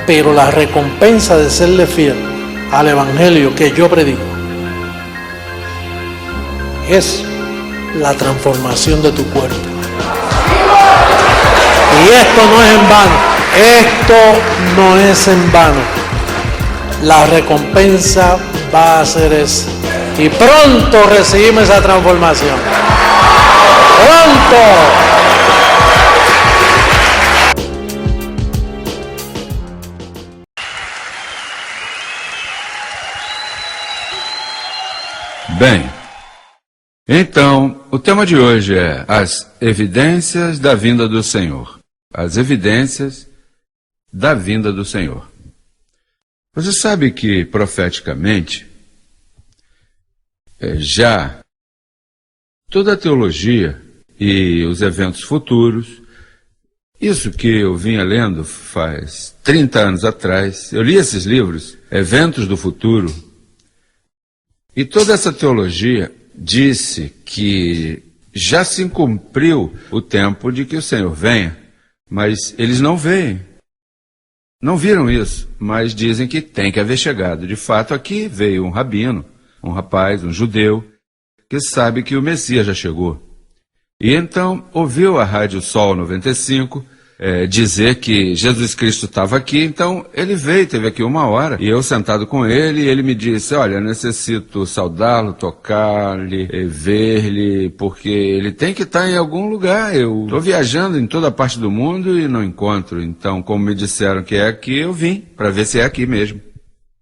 pero la recompensa de serle fiel al evangelio que yo predico es la transformación de tu cuerpo. Y esto no es en vano, esto no es en vano. La recompensa va a ser esa. Y pronto recibimos esa transformación. ¡Pronto! Bem, então, o tema de hoje é as evidências da vinda do Senhor. As evidências da vinda do Senhor. Você sabe que, profeticamente, já toda a teologia e os eventos futuros, isso que eu vinha lendo faz 30 anos atrás, eu li esses livros, Eventos do Futuro, e toda essa teologia disse que já se cumpriu o tempo de que o Senhor venha, mas eles não veem. Não viram isso, mas dizem que tem que haver chegado. De fato, aqui veio um rabino, um rapaz, um judeu, que sabe que o Messias já chegou. E então ouviu a Rádio Sol 95 dizer que Jesus Cristo estava aqui, então ele veio, teve aqui 1 hora, e eu sentado com ele, e ele me disse, olha, necessito saudá-lo, tocar-lhe, ver-lhe, porque ele tem que estar em algum lugar, eu estou viajando em toda a parte do mundo e não encontro, então como me disseram que é aqui, eu vim, para ver se é aqui mesmo.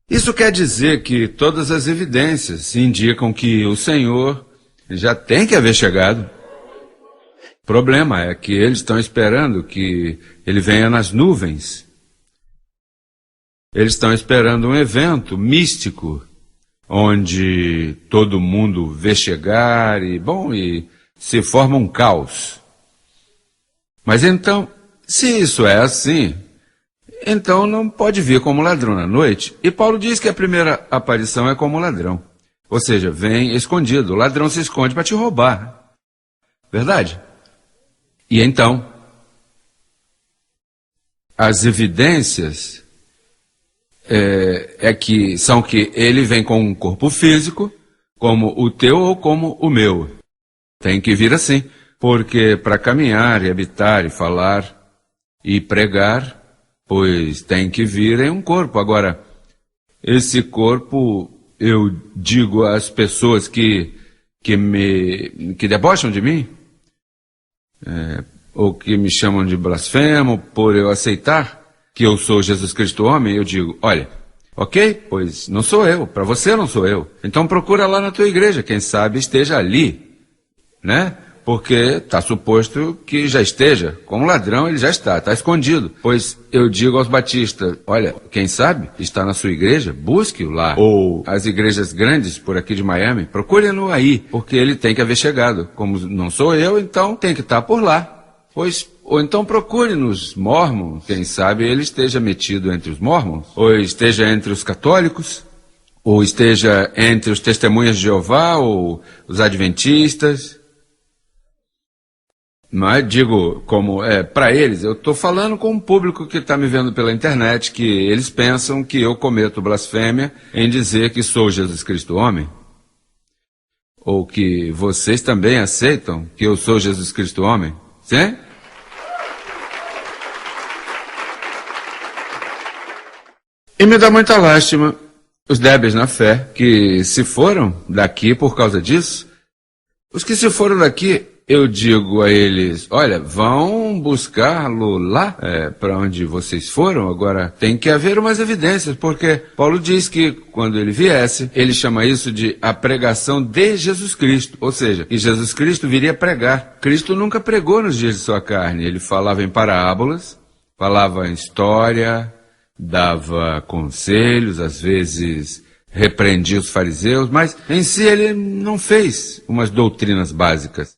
Isso quer dizer que todas as evidências indicam que o Senhor já tem que haver chegado. O problema é que eles estão esperando que ele venha nas nuvens. Eles estão esperando um evento místico, onde todo mundo vê chegar e se forma um caos. Mas então, se isso é assim, então não pode vir como ladrão na noite. E Paulo diz que a primeira aparição é como ladrão. Ou seja, vem escondido. O ladrão se esconde para te roubar. Verdade? E então, as evidências são que ele vem com um corpo físico, como o teu ou como o meu. Tem que vir assim, porque para caminhar e habitar e falar e pregar, pois tem que vir em um corpo. Agora, esse corpo, eu digo às pessoas que debocham de mim, ou que me chamam de blasfemo por eu aceitar que eu sou Jesus Cristo homem, eu digo, olha, ok, pois não sou eu, para você não sou eu, então procura lá na tua igreja, quem sabe esteja ali, né? Porque está suposto que já esteja, como ladrão ele já está escondido. Pois eu digo aos batistas, olha, quem sabe está na sua igreja, busque-o lá. Ou as igrejas grandes por aqui de Miami, procure-no aí, porque ele tem que haver chegado. Como não sou eu, então tem que estar por lá. Ou então procure nos Mormons, quem sabe ele esteja metido entre os Mormons, ou esteja entre os católicos, ou esteja entre os testemunhas de Jeová, ou os adventistas. Mas digo, como para eles, eu estou falando com um público que está me vendo pela internet, que eles pensam que eu cometo blasfêmia em dizer que sou Jesus Cristo homem. Ou que vocês também aceitam que eu sou Jesus Cristo homem. Sim? E me dá muita lástima os débeis na fé, que se foram daqui por causa disso. Os que se foram daqui, eu digo a eles, olha, vão buscá-lo lá, para onde vocês foram. Agora tem que haver umas evidências, porque Paulo diz que quando ele viesse, ele chama isso de a pregação de Jesus Cristo, ou seja, que Jesus Cristo viria pregar. Cristo nunca pregou nos dias de sua carne, ele falava em parábolas, falava em história, dava conselhos, às vezes repreendia os fariseus, mas em si ele não fez umas doutrinas básicas.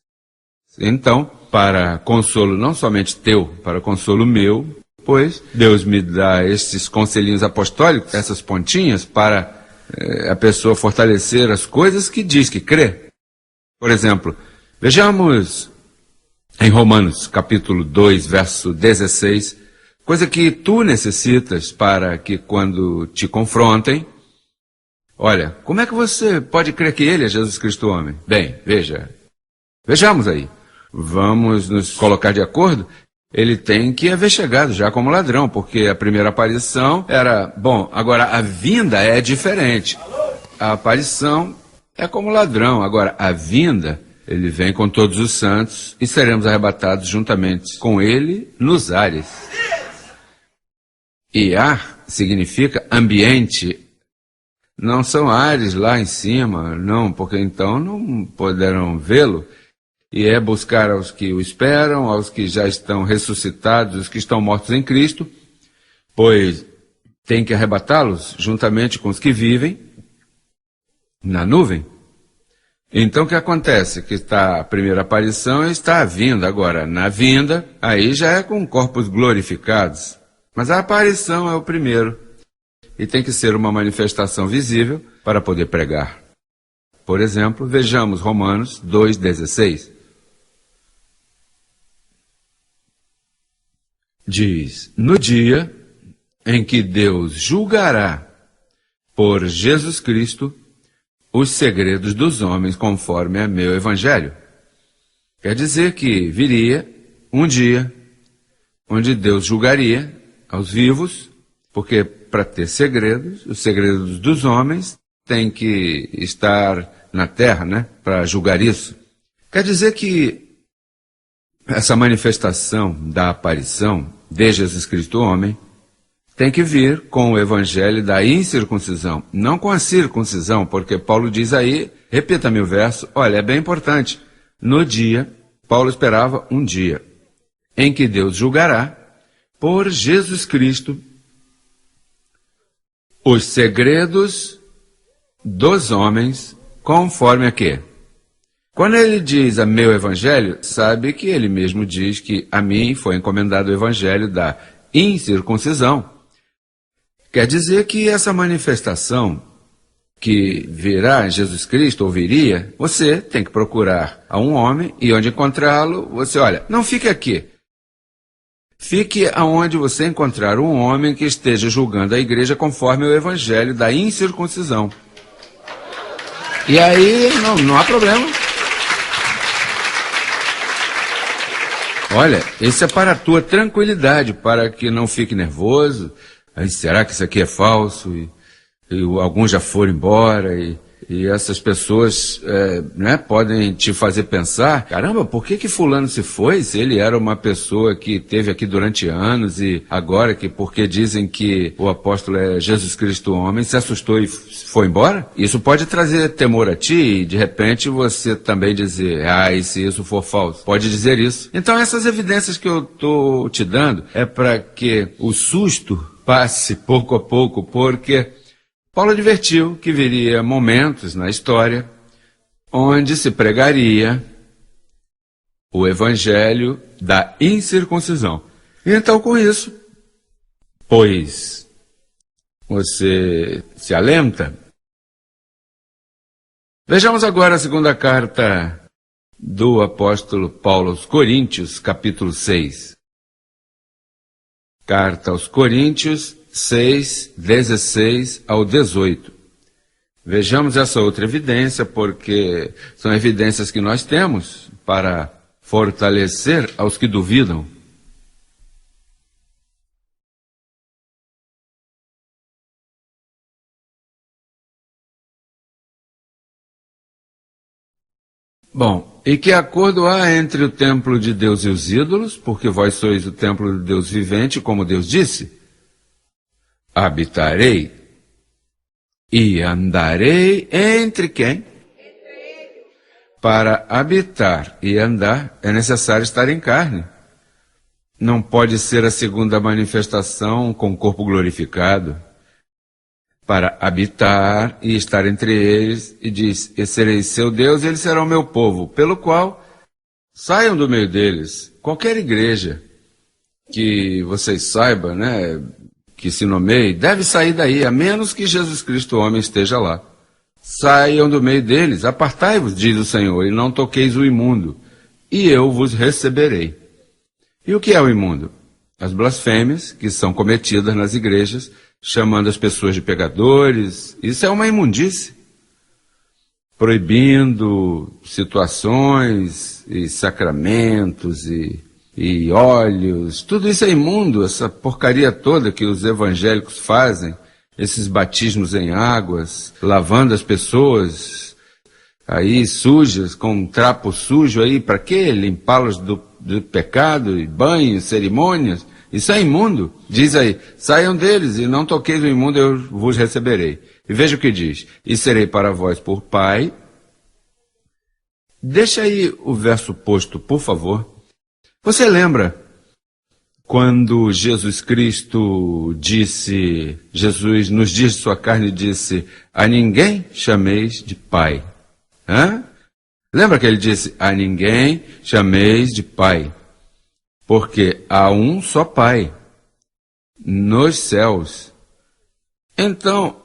Então, para consolo não somente teu, para consolo meu, pois Deus me dá esses conselhinhos apostólicos, essas pontinhas, para a pessoa fortalecer as coisas que diz que crê. Por exemplo, vejamos em Romanos, capítulo 2, verso 16, coisa que tu necessitas para que quando te confrontem, olha, como é que você pode crer que ele é Jesus Cristo homem? Bem, vejamos aí. Vamos nos colocar de acordo. Ele tem que haver chegado já como ladrão, porque a primeira aparição era... Bom, agora a vinda é diferente. A aparição é como ladrão. Agora, a vinda, ele vem com todos os santos e seremos arrebatados juntamente com ele nos ares. E ar significa ambiente. Não são ares lá em cima, não, porque então não poderão vê-lo. E é buscar aos que o esperam, aos que já estão ressuscitados, os que estão mortos em Cristo, pois tem que arrebatá-los juntamente com os que vivem na nuvem. Então o que acontece? Que está a primeira aparição e está a vinda. Agora, na vinda, aí já é com corpos glorificados. Mas a aparição é o primeiro. E tem que ser uma manifestação visível para poder pregar. Por exemplo, vejamos Romanos 2,16. Diz, no dia em que Deus julgará por Jesus Cristo os segredos dos homens conforme a meu evangelho. Quer dizer que viria um dia onde Deus julgaria aos vivos, porque para ter segredos, os segredos dos homens têm que estar na terra, né, para julgar isso. Quer dizer que essa manifestação da aparição de Jesus Cristo homem tem que vir com o evangelho da incircuncisão, não com a circuncisão, porque Paulo diz aí, repita-me o verso, olha, é bem importante, no dia, Paulo esperava um dia, em que Deus julgará por Jesus Cristo os segredos dos homens conforme a quê? Quando ele diz a meu evangelho, sabe que ele mesmo diz que a mim foi encomendado o evangelho da incircuncisão. Quer dizer que essa manifestação que virá Jesus Cristo, ou viria, você tem que procurar a um homem e onde encontrá-lo, você, olha, não fique aqui. Fique aonde você encontrar um homem que esteja julgando a igreja conforme o evangelho da incircuncisão. E aí não há problema. Olha, esse é para a tua tranquilidade, para que não fique nervoso. Aí, será que isso aqui é falso? E alguns já foram embora e essas pessoas né, podem te fazer pensar, caramba, por que fulano se foi? Se ele era uma pessoa que esteve aqui durante anos e agora que porque dizem que o apóstolo é Jesus Cristo homem, se assustou e foi embora? Isso pode trazer temor a ti e de repente você também dizer, e se isso for falso? Pode dizer isso. Então essas evidências que eu estou te dando é para que o susto passe pouco a pouco, porque Paulo advertiu que viria momentos na história onde se pregaria o evangelho da incircuncisão. Então, com isso, pois você se alenta. Vejamos agora a segunda carta do apóstolo Paulo aos Coríntios, capítulo 6. Carta aos Coríntios 6, 16 ao 18. Vejamos essa outra evidência, porque são evidências que nós temos para fortalecer aos que duvidam. Bom, e que acordo há entre o templo de Deus e os ídolos, porque vós sois o templo de Deus vivente, como Deus disse? Habitarei e andarei entre quem? Para habitar e andar é necessário estar em carne. Não pode ser a segunda manifestação com o corpo glorificado. Para habitar e estar entre eles, e diz, e serei seu Deus e eles serão meu povo, pelo qual saiam do meio deles. Qualquer igreja que vocês saibam, né, que se nomeie, deve sair daí, a menos que Jesus Cristo homem esteja lá. Saiam do meio deles, apartai-vos, diz o Senhor, e não toqueis o imundo, e eu vos receberei. E o que é o imundo? as blasfêmias que são cometidas nas igrejas, chamando as pessoas de pecadores. Isso é uma imundície. Proibindo situações e sacramentos e óleos, tudo isso é imundo, essa porcaria toda que os evangélicos fazem, esses batismos em águas, lavando as pessoas aí sujas, com um trapo sujo aí, para quê? Limpá-los do pecado, e banhos, cerimônias, isso é imundo. Diz aí, saiam deles e não toqueis o imundo, eu vos receberei. E veja o que diz, e serei para vós por pai. Deixa aí o verso posto, por favor. Você lembra quando Jesus Cristo disse, Jesus nos dias de sua carne disse, a ninguém chameis de pai. Lembra que ele disse, a ninguém chameis de pai, porque há um só pai nos céus. Então,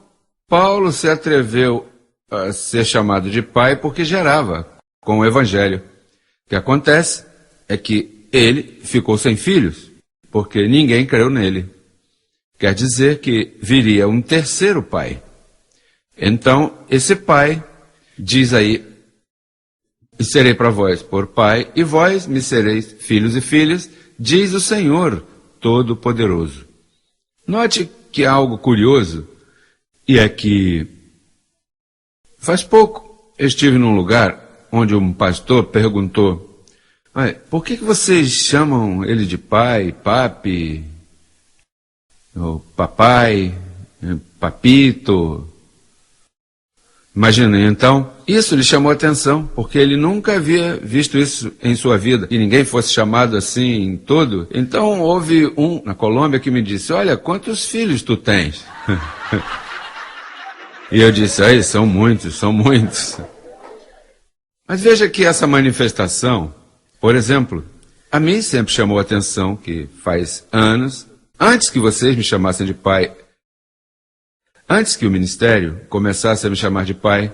Paulo se atreveu a ser chamado de pai porque gerava com o evangelho. O que acontece é que ele ficou sem filhos, porque ninguém creu nele. Quer dizer que viria um terceiro pai. Então, esse pai diz aí, e serei para vós por pai, e vós me sereis filhos e filhas, diz o Senhor Todo-Poderoso. Note que há algo curioso, e é que faz pouco eu estive num lugar onde um pastor perguntou, por que vocês chamam ele de pai, papi, ou papai, papito? Imagina, então, isso lhe chamou a atenção, porque ele nunca havia visto isso em sua vida, e ninguém fosse chamado assim em todo. Então houve um na Colômbia que me disse, olha, quantos filhos tu tens? E eu disse, são muitos, são muitos. Mas veja que essa manifestação, por exemplo, a mim sempre chamou a atenção que faz anos, antes que vocês me chamassem de pai, antes que o ministério começasse a me chamar de pai,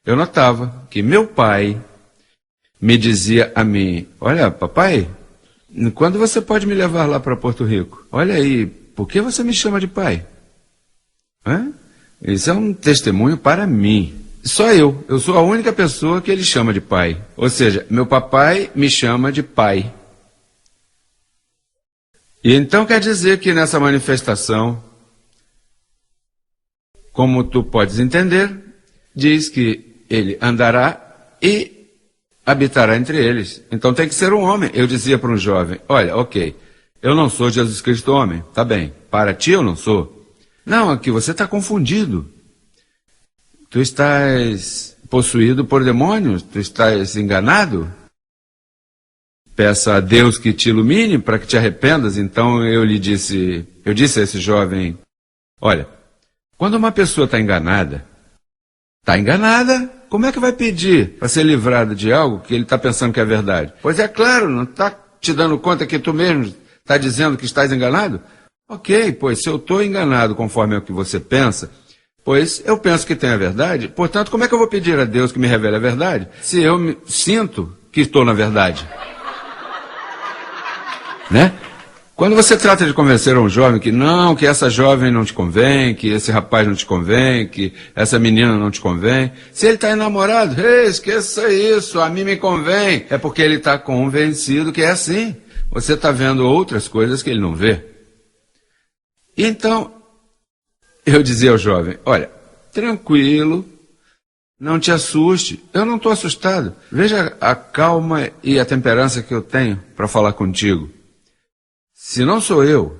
eu notava que meu pai me dizia a mim, olha, papai, quando você pode me levar lá para Porto Rico? Olha aí, por que você me chama de pai? Isso é um testemunho para mim. Só eu sou a única pessoa que ele chama de pai. Ou seja, meu papai me chama de pai. E então quer dizer que nessa manifestação, como tu podes entender, diz que ele andará e habitará entre eles. Então tem que ser um homem. Eu dizia para um jovem, olha, ok, eu não sou Jesus Cristo homem, tá bem, para ti eu não sou. Não, aqui você está confundido. Tu estás possuído por demônios, tu estás enganado. Peça a Deus que te ilumine para que te arrependas. Então eu disse a esse jovem, olha, quando uma pessoa está enganada, como é que vai pedir para ser livrado de algo que ele está pensando que é verdade? Pois é claro, não está te dando conta que tu mesmo está dizendo que estás enganado? Ok, pois se eu estou enganado conforme é o que você pensa, pois eu penso que tem a verdade, portanto, como é que eu vou pedir a Deus que me revele a verdade, se eu me sinto que estou na verdade? Né? Quando você trata de convencer um jovem que essa jovem não te convém, que esse rapaz não te convém, que essa menina não te convém, se ele está enamorado, esqueça isso, a mim me convém, é porque ele está convencido que é assim. Você está vendo outras coisas que ele não vê. Então, eu dizia ao jovem, olha, tranquilo, não te assuste, eu não estou assustado. Veja a calma e a temperança que eu tenho para falar contigo. Se não sou eu,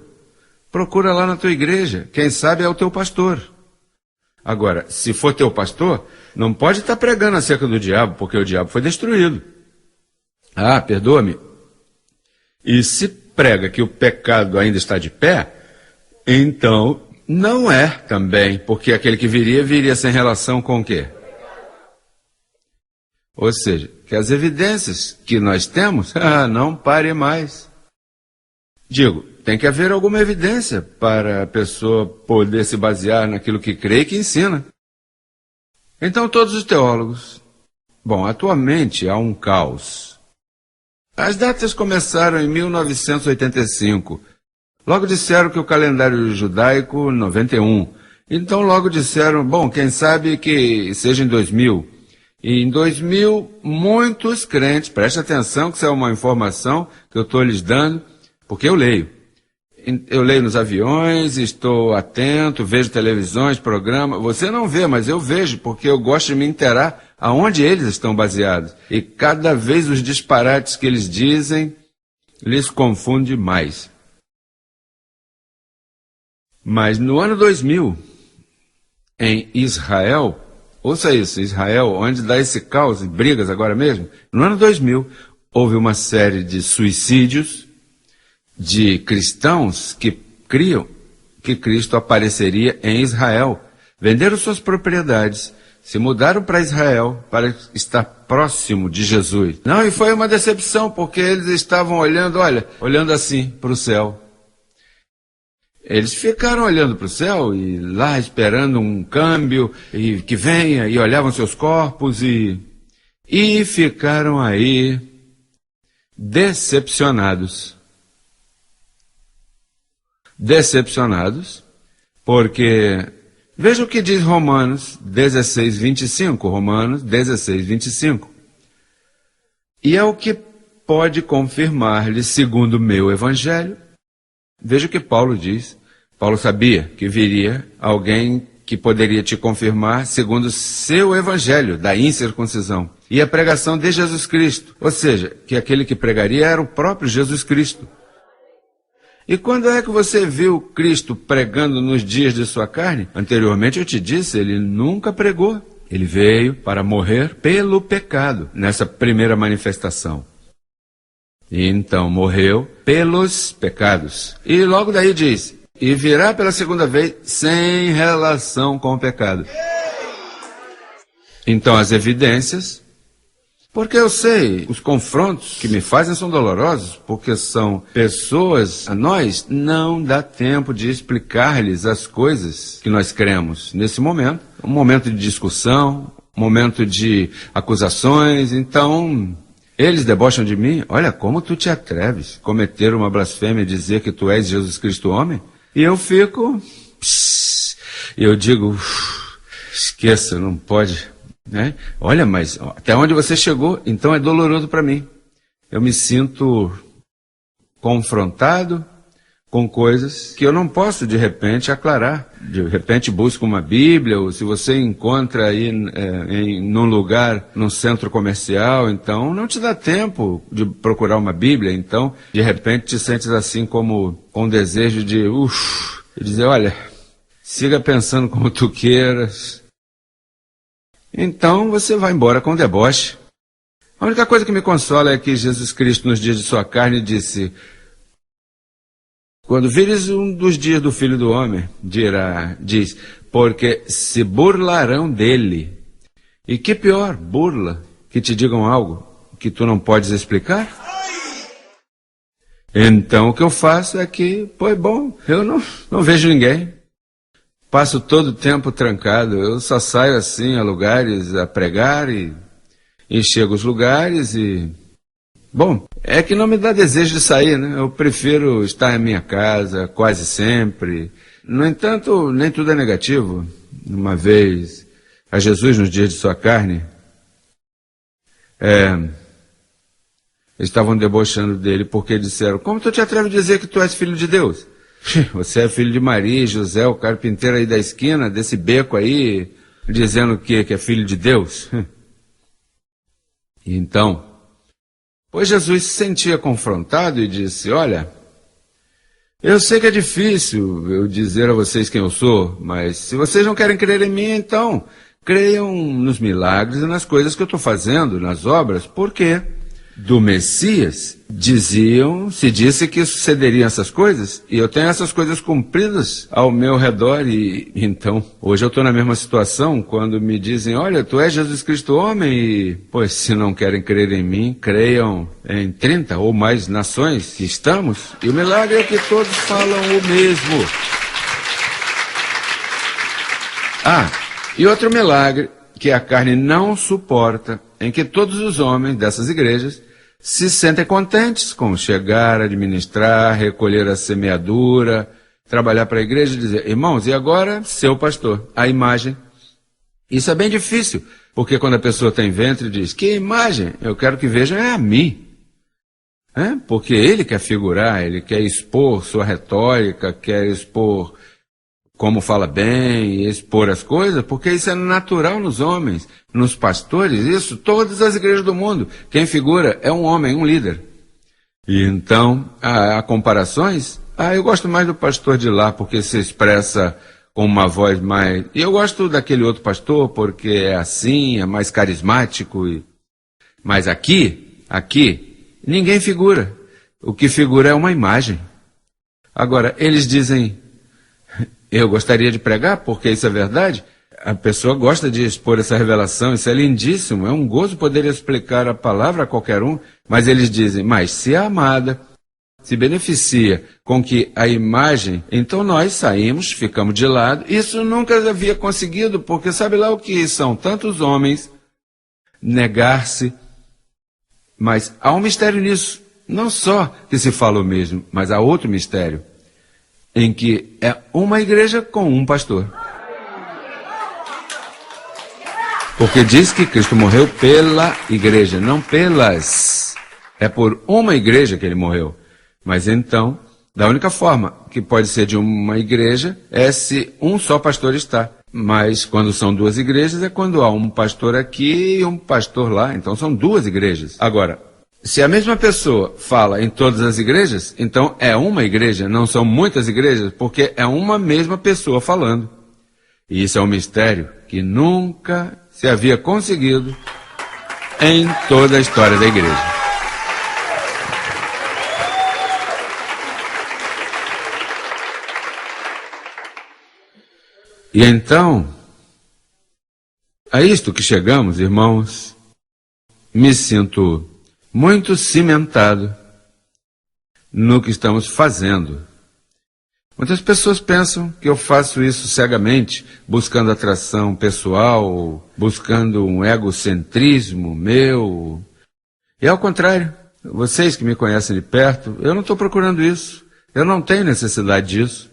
procura lá na tua igreja, quem sabe é o teu pastor. Agora, se for teu pastor, não pode estar pregando acerca do diabo, porque o diabo foi destruído. Perdoa-me. E se prega que o pecado ainda está de pé, então não é também, porque aquele que viria sem relação com o quê? Ou seja, que as evidências que nós temos, não pare mais. Digo, tem que haver alguma evidência para a pessoa poder se basear naquilo que crê e que ensina. Então todos os teólogos, atualmente há um caos. As datas começaram em 1985, Logo disseram que o calendário judaico, 91. Então logo disseram, bom, quem sabe que seja em 2000. E em 2000, muitos crentes, preste atenção que isso é uma informação que eu estou lhes dando, porque eu leio. Eu leio nos aviões, estou atento, vejo televisões, programas. Você não vê, mas eu vejo, porque eu gosto de me inteirar aonde eles estão baseados. E cada vez os disparates que eles dizem lhes confunde mais. Mas no ano 2000, em Israel, ouça isso, Israel, onde dá esse caos e brigas agora mesmo, no ano 2000, houve uma série de suicídios de cristãos que criam que Cristo apareceria em Israel. Venderam suas propriedades, se mudaram para Israel para estar próximo de Jesus. Não, e foi uma decepção, porque eles estavam olhando assim para o céu. Eles ficaram olhando para o céu e lá esperando um câmbio e que venha, e olhavam seus corpos e ficaram aí decepcionados. Decepcionados, porque veja o que diz Romanos 16, 25. Romanos 16, 25. E é o que pode confirmar-lhe segundo o meu evangelho. Veja o que Paulo diz. Paulo sabia que viria alguém que poderia te confirmar segundo o seu evangelho da incircuncisão e a pregação de Jesus Cristo. Ou seja, que aquele que pregaria era o próprio Jesus Cristo. E quando é que você viu Cristo pregando nos dias de sua carne? Anteriormente eu te disse, ele nunca pregou. Ele veio para morrer pelo pecado, nessa primeira manifestação. E então morreu pelos pecados. E logo daí diz, e virá pela segunda vez sem relação com o pecado. Então as evidências, porque eu sei, os confrontos que me fazem são dolorosos, porque são pessoas, a nós não dá tempo de explicar-lhes as coisas que nós cremos nesse momento. Um momento de discussão, um momento de acusações, então eles debocham de mim. Olha, como tu te atreves a cometer uma blasfêmia e dizer que tu és Jesus Cristo homem? E eu fico, e eu digo, esqueça, não pode... né? Olha, mas até onde você chegou, então é doloroso para mim. Eu me sinto confrontado com coisas que eu não posso de repente aclarar. De repente busco uma Bíblia, ou se você encontra aí num lugar, num centro comercial, então não te dá tempo de procurar uma Bíblia, então de repente te sentes assim como com desejo de dizer, olha, siga pensando como tu queiras. Então você vai embora com deboche. A única coisa que me consola é que Jesus Cristo, nos dias de sua carne, disse, quando vires um dos dias do Filho do Homem, diz, porque se burlarão dele. E que pior, burla, que te digam algo que tu não podes explicar? Então o que eu faço é que, pois bom, eu não vejo ninguém. Passo todo o tempo trancado, eu só saio assim a lugares a pregar e chego aos lugares e... Bom, é que não me dá desejo de sair, né? Eu prefiro estar em minha casa quase sempre. No entanto, nem tudo é negativo. Uma vez, a Jesus nos dias de sua carne, estavam debochando dele porque disseram, como tu te atreves a dizer que tu és filho de Deus? Você é filho de Maria, José, o carpinteiro aí da esquina, desse beco aí, dizendo que é filho de Deus. E então, pois Jesus se sentia confrontado e disse, olha, eu sei que é difícil eu dizer a vocês quem eu sou, mas se vocês não querem crer em mim, então creiam nos milagres e nas coisas que eu estou fazendo, nas obras, porque do Messias se disse que sucederiam essas coisas, e eu tenho essas coisas cumpridas ao meu redor, e então, hoje eu estou na mesma situação, quando me dizem, olha, tu és Jesus Cristo homem, e, pois, se não querem crer em mim, creiam em 30 ou mais nações que estamos, e o milagre é que todos falam o mesmo. E outro milagre, que a carne não suporta, em que todos os homens dessas igrejas se sentem contentes com chegar, administrar, recolher a semeadura, trabalhar para a igreja e dizer, irmãos, e agora seu pastor, a imagem. Isso é bem difícil, porque quando a pessoa tem ventre diz, que imagem? Eu quero que vejam é a mim. Porque ele quer figurar, ele quer expor sua retórica, quer expor como fala bem, expor as coisas, porque isso é natural nos homens, nos pastores, isso, todas as igrejas do mundo. Quem figura é um homem, um líder. E então, há comparações. Eu gosto mais do pastor de lá, porque se expressa com uma voz mais... E eu gosto daquele outro pastor, porque é assim, é mais carismático. Mas aqui, ninguém figura. O que figura é uma imagem. Agora, eles dizem... Eu gostaria de pregar, porque isso é verdade. A pessoa gosta de expor essa revelação, isso é lindíssimo, é um gozo poder explicar a palavra a qualquer um, mas eles dizem, mas se a amada se beneficia com que a imagem, então nós saímos, ficamos de lado. Isso nunca havia conseguido, porque sabe lá o que são tantos homens negar-se, mas há um mistério nisso, não só que se fala o mesmo, mas há outro mistério, em que é uma igreja com um pastor. Porque diz que Cristo morreu pela igreja, não pelas. É por uma igreja que ele morreu. Mas então, da única forma que pode ser de uma igreja é se um só pastor está. Mas quando são duas igrejas é quando há um pastor aqui e um pastor lá. Então são duas igrejas. Agora, se a mesma pessoa fala em todas as igrejas, então é uma igreja, não são muitas igrejas, porque é uma mesma pessoa falando. E isso é um mistério que nunca se havia conseguido em toda a história da igreja. E então, a isto que chegamos, irmãos, me sinto muito cimentado no que estamos fazendo. Muitas pessoas pensam que eu faço isso cegamente, buscando atração pessoal, buscando um egocentrismo meu. E ao contrário, vocês que me conhecem de perto, eu não estou procurando isso. Eu não tenho necessidade disso.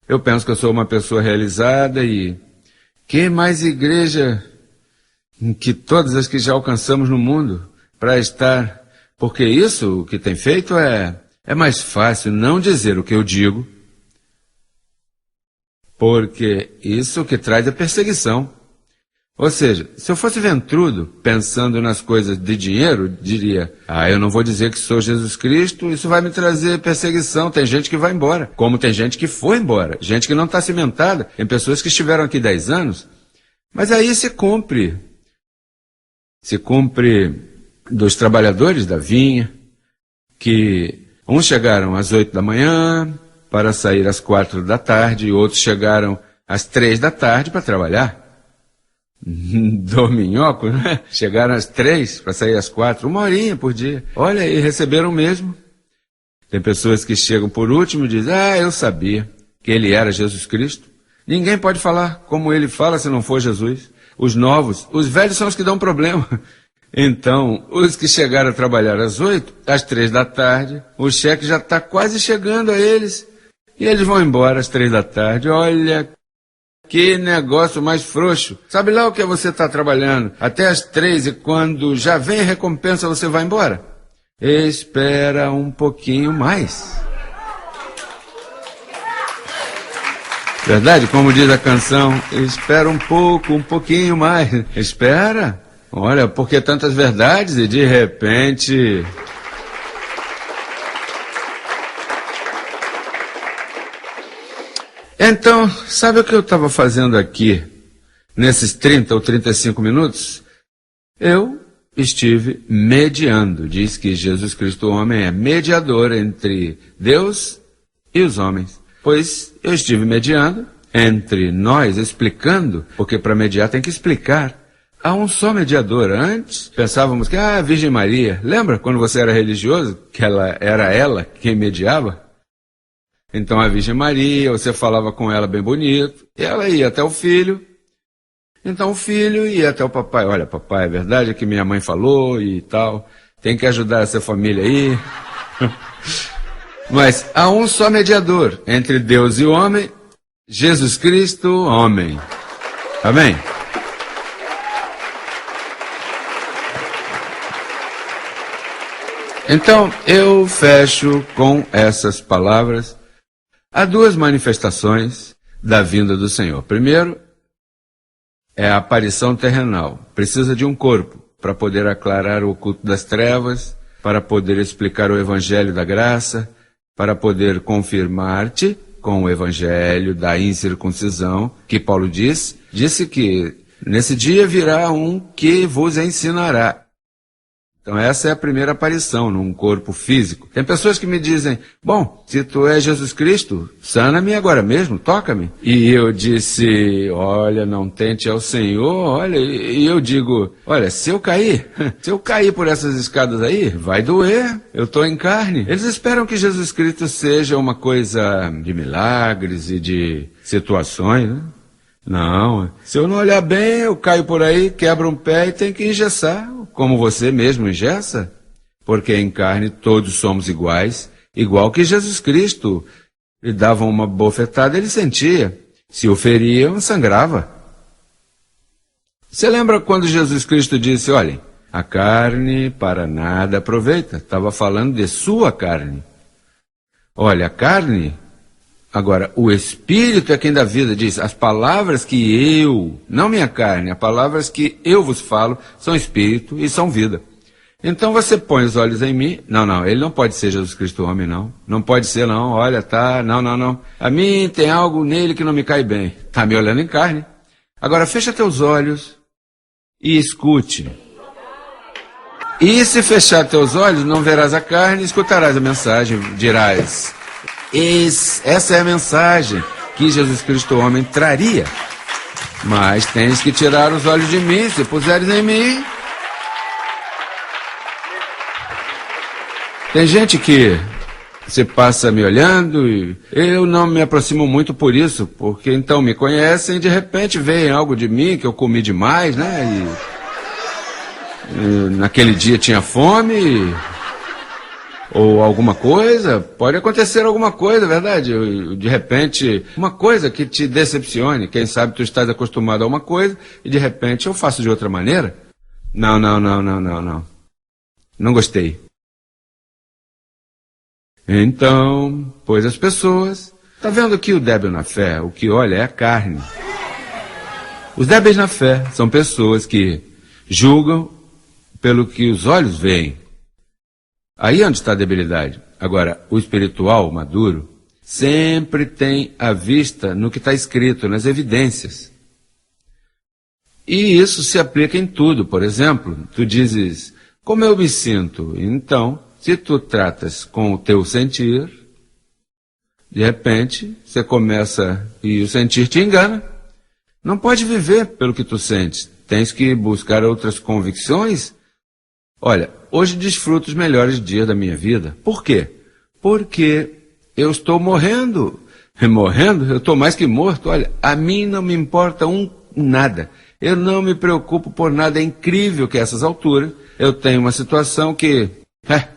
Eu penso que eu sou uma pessoa realizada e que mais igreja que todas as que já alcançamos no mundo para estar, porque isso o que tem feito é mais fácil não dizer o que eu digo, porque isso que traz é perseguição. Ou seja, se eu fosse ventrudo, pensando nas coisas de dinheiro, diria, eu não vou dizer que sou Jesus Cristo, isso vai me trazer perseguição, tem gente que vai embora, como tem gente que foi embora, gente que não está cimentada, tem pessoas que estiveram aqui 10 anos, mas aí se cumpre dos trabalhadores da vinha, que uns chegaram às 8 da manhã para sair às 4 da tarde, e outros chegaram às 3 da tarde para trabalhar. Dorminhoco, né? Chegaram às 3 para sair às 4, 1 horinha por dia. Olha, e receberam mesmo. Tem pessoas que chegam por último e dizem, eu sabia que ele era Jesus Cristo. Ninguém pode falar como ele fala se não for Jesus. Os novos, os velhos são os que dão problema. Então, os que chegaram a trabalhar às 8, às 3 da tarde, o cheque já está quase chegando a eles. E eles vão embora às 3 da tarde. Olha, que negócio mais frouxo. Sabe lá o que você está trabalhando? Até às 3 e quando já vem a recompensa você vai embora? Espera um pouquinho mais. Verdade? Como diz a canção, espera um pouquinho mais. Espera. Olha, porque tantas verdades e de repente... Então, sabe o que eu estava fazendo aqui, nesses 30 ou 35 minutos? Eu estive mediando. Diz que Jesus Cristo, o homem, é mediador entre Deus e os homens. Pois eu estive mediando entre nós, explicando, porque para mediar tem que explicar. Há um só mediador. Antes pensávamos que a Virgem Maria, lembra quando você era religioso, que era ela quem mediava? Então a Virgem Maria, você falava com ela bem bonito, e ela ia até o filho, então o filho ia até o papai. Olha, papai, é verdade que minha mãe falou e tal. tem que ajudar essa família aí. Mas há um só mediador entre Deus e o homem, Jesus Cristo, homem. Amém? Então, eu fecho com essas palavras. Há duas manifestações da vinda do Senhor. Primeiro, é a aparição terrenal. Precisa de um corpo para poder aclarar o oculto das trevas, para poder explicar o evangelho da graça, para poder confirmar-te com o evangelho da incircuncisão, que Paulo disse que nesse dia virá um que vos ensinará. Então essa é a primeira aparição num corpo físico. Tem pessoas que me dizem, bom, se tu és Jesus Cristo, sana-me agora mesmo, toca-me. E eu disse, olha, não tente ao Senhor, olha, e eu digo, olha, se eu cair por essas escadas aí, vai doer, eu estou em carne. Eles esperam que Jesus Cristo seja uma coisa de milagres e de situações, né? Não, se eu não olhar bem, eu caio por aí, quebro um pé e tenho que engessar, como você mesmo engessa, porque em carne todos somos iguais, igual que Jesus Cristo. Lhe davam uma bofetada, ele sentia, se o feriam, sangrava. Você lembra quando Jesus Cristo disse, olhem, a carne para nada aproveita, estava falando de sua carne. Olha, a carne... Agora, o Espírito é quem dá vida, diz, as palavras que eu, não minha carne, as palavras que eu vos falo são Espírito e são vida. Então você põe os olhos em mim, não, ele não pode ser Jesus Cristo homem, não pode ser não, olha, tá, não. A mim tem algo nele que não me cai bem, tá me olhando em carne. Agora fecha teus olhos e escute. E se fechar teus olhos, não verás a carne, escutarás a mensagem, dirás... Essa é a mensagem que Jesus Cristo homem traria. Mas tens que tirar os olhos de mim, se puseres em mim. Tem gente que se passa me olhando e eu não me aproximo muito por isso, porque então me conhecem e de repente veem algo de mim que eu comi demais, né? E naquele dia tinha fome... Ou alguma coisa, pode acontecer alguma coisa, verdade? De repente, uma coisa que te decepcione. Quem sabe tu estás acostumado a uma coisa e de repente eu faço de outra maneira? Não. Não gostei. Então, pois as pessoas... Tá vendo que o débil na fé, o que olha é a carne. Os débeis na fé são pessoas que julgam pelo que os olhos veem. Aí é onde está a debilidade. Agora, o espiritual maduro sempre tem a vista no que está escrito, nas evidências. E isso se aplica em tudo. Por exemplo, tu dizes, como eu me sinto? Então, se tu tratas com o teu sentir, de repente, você começa e o sentir te engana. Não pode viver pelo que tu sentes. Tens que buscar outras convicções. Olha, hoje desfruto os melhores dias da minha vida. Por quê? Porque eu estou morrendo. Morrendo? Eu estou mais que morto. Olha, a mim não me importa nada. Eu não me preocupo por nada. É incrível que a essas alturas eu tenho uma situação que...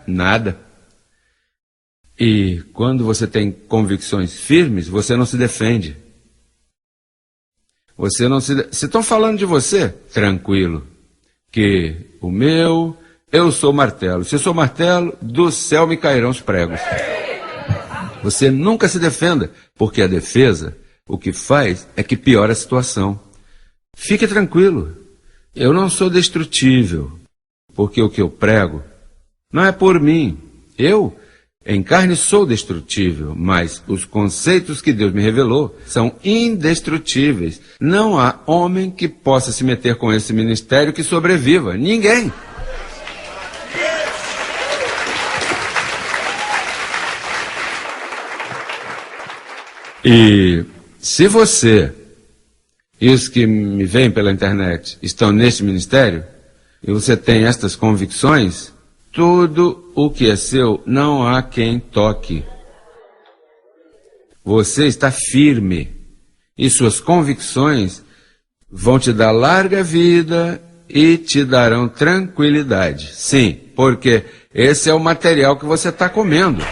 nada. E quando você tem convicções firmes, você não se defende. Você não se... Se estão falando de você, tranquilo. Que eu sou martelo. Se eu sou martelo, do céu me cairão os pregos. Você nunca se defenda, porque a defesa, o que faz é que piora a situação. Fique tranquilo. Eu não sou destrutível, porque o que eu prego não é por mim. Eu, em carne, sou destrutível, mas os conceitos que Deus me revelou são indestrutíveis. Não há homem que possa se meter com esse ministério que sobreviva. Ninguém. E se você e os que me veem pela internet estão neste ministério, e você tem estas convicções, tudo o que é seu não há quem toque. Você está firme e suas convicções vão te dar larga vida e te darão tranquilidade. Sim, porque esse é o material que você está comendo.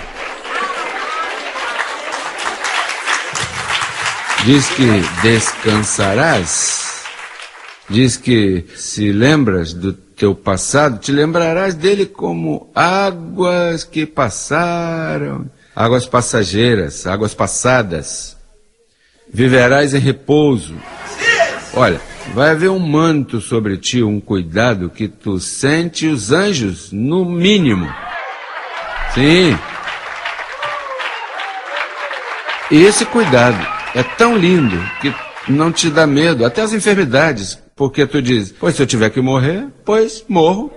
Diz que descansarás. Diz que se lembras do teu passado, te lembrarás dele como águas que passaram, águas passageiras, águas passadas. Viverás em repouso. Olha, vai haver um manto sobre ti, um cuidado que tu sente os anjos, no mínimo. Sim. E esse cuidado é tão lindo que não te dá medo, até as enfermidades, porque tu diz, pois se eu tiver que morrer, pois morro.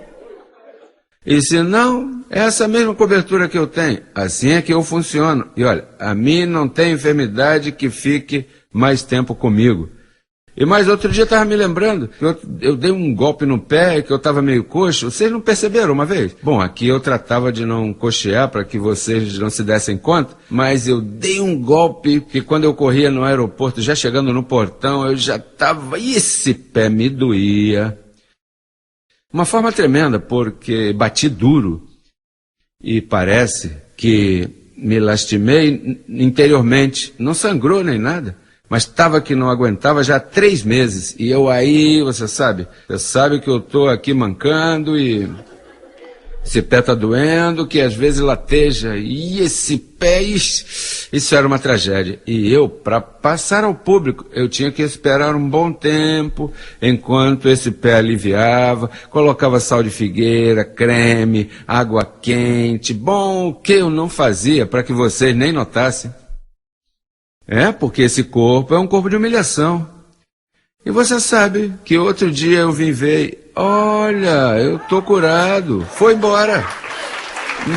E se não, é essa mesma cobertura que eu tenho, assim é que eu funciono. E olha, a mim não tem enfermidade que fique mais tempo comigo. E mais outro dia estava me lembrando que eu dei um golpe no pé, que eu estava meio coxo. Vocês não perceberam uma vez? Bom, aqui eu tratava de não coxear para que vocês não se dessem conta, mas eu dei um golpe que quando eu corria no aeroporto, já chegando no portão, eu já estava... Esse pé me doía. Uma forma tremenda, porque bati duro e parece que me lastimei interiormente. Não sangrou nem nada. Mas estava que não aguentava já há 3 meses. E eu aí, você sabe que eu estou aqui mancando e esse pé está doendo, que às vezes lateja. E esse pé, isso era uma tragédia. E eu, para passar ao público, eu tinha que esperar um bom tempo, enquanto esse pé aliviava, colocava sal de figueira, creme, água quente. Bom, o que eu não fazia para que vocês nem notassem? Porque esse corpo é um corpo de humilhação. E você sabe que outro dia eu vim ver, olha, eu tô curado, foi embora.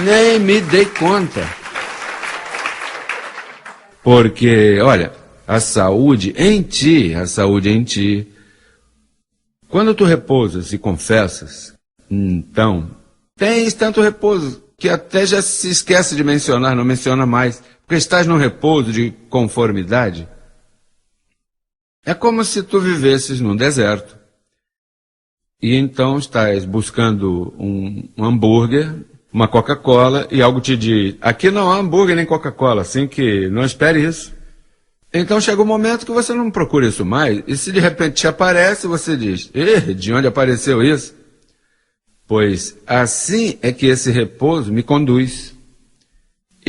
Nem me dei conta. Porque, olha, a saúde em ti, quando tu repousas e confessas, então, tens tanto repouso que até já se esquece de mencionar, não menciona mais. Porque estás num repouso de conformidade. É como se tu vivesses num deserto. E então estás buscando um hambúrguer, uma Coca-Cola, e algo te diz, aqui não há hambúrguer nem Coca-Cola, assim que não espere isso. Então chega um momento que você não procura isso mais, e se de repente te aparece, você diz, de onde apareceu isso? Pois assim é que esse repouso me conduz.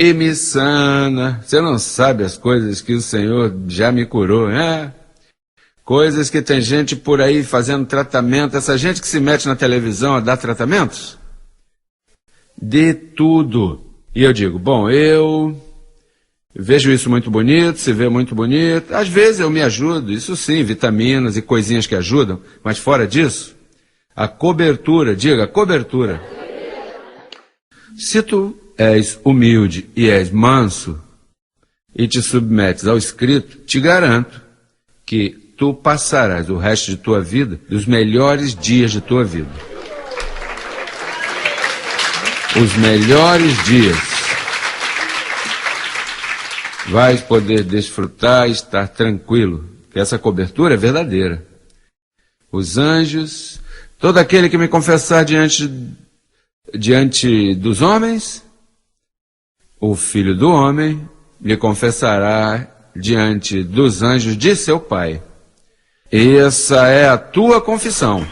E me sana. Você não sabe as coisas que o Senhor já me curou, né? Coisas que tem gente por aí fazendo tratamento. Essa gente que se mete na televisão a dar tratamentos. De tudo. E eu digo, bom, eu vejo isso muito bonito, se vê muito bonito. Às vezes eu me ajudo, isso sim, vitaminas e coisinhas que ajudam. Mas fora disso, a cobertura, diga, cobertura. Se tu és humilde e és manso e te submetes ao escrito, te garanto que tu passarás o resto de tua vida, os melhores dias de tua vida. Os melhores dias. Vais poder desfrutar e estar tranquilo, que essa cobertura é verdadeira. Os anjos, todo aquele que me confessar diante dos homens, o Filho do Homem lhe confessará diante dos anjos de seu Pai. Essa é a tua confissão.